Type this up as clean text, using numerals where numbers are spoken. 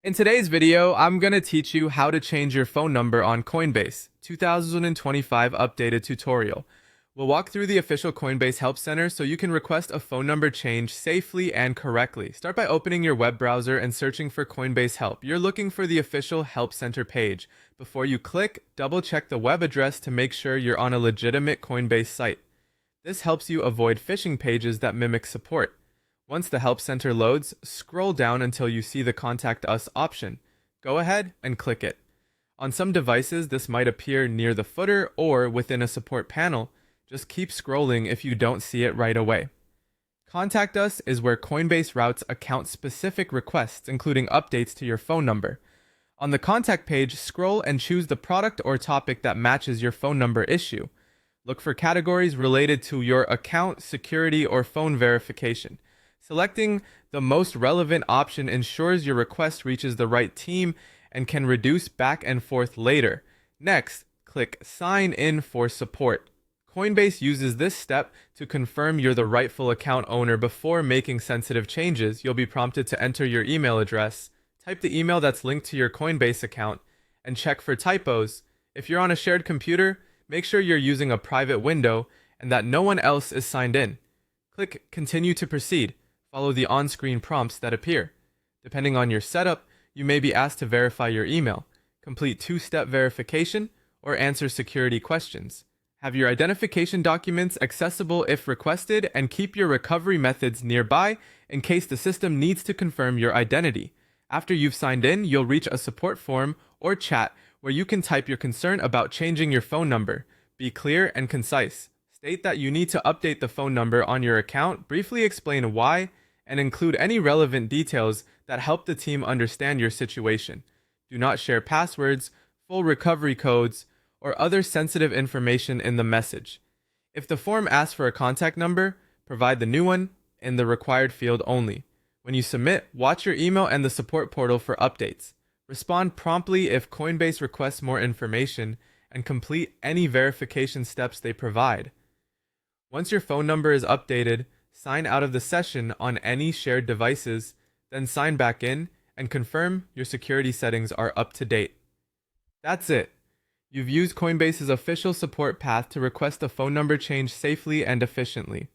In today's video, I'm going to teach you how to change your phone number on Coinbase, 2025 updated tutorial. We'll walk through the official Coinbase Help Center so you can request a phone number change safely and correctly. Start by opening your web browser and searching for Coinbase Help. You're looking for the official Help Center page. Before you click, double check the web address to make sure you're on a legitimate Coinbase site. This helps you avoid phishing pages that mimic support. Once the Help Center loads, scroll down until you see the Contact Us option. Go ahead and click it. On some devices, this might appear near the footer or within a support panel. Just keep scrolling if you don't see it right away. Contact Us is where Coinbase routes account-specific requests, including updates to your phone number. On the contact page, scroll and choose the product or topic that matches your phone number issue. Look for categories related to your account, security, or phone verification. Selecting the most relevant option ensures your request reaches the right team and can reduce back and forth later. Next, click Sign In for support. Coinbase uses this step to confirm you're the rightful account owner before making sensitive changes. You'll be prompted to enter your email address, type the email that's linked to your Coinbase account, and check for typos. If you're on a shared computer, make sure you're using a private window and that no one else is signed in. Click Continue to proceed. Follow the on-screen prompts that appear. Depending on your setup, you may be asked to verify your email, complete two-step verification, or answer security questions. Have your identification documents accessible if requested, and keep your recovery methods nearby in case the system needs to confirm your identity. After you've signed in, you'll reach a support forum or chat where you can type your concern about changing your phone number. Be clear and concise. State that you need to update the phone number on your account, briefly explain why, and include any relevant details that help the team understand your situation. Do not share passwords, full recovery codes, or other sensitive information in the message. If the form asks for a contact number, provide the new one in the required field only. When you submit, watch your email and the support portal for updates. Respond promptly if Coinbase requests more information, and complete any verification steps they provide. Once your phone number is updated, sign out of the session on any shared devices, then sign back in and confirm your security settings are up to date. That's it. You've used Coinbase's official support path to request a phone number change safely and efficiently.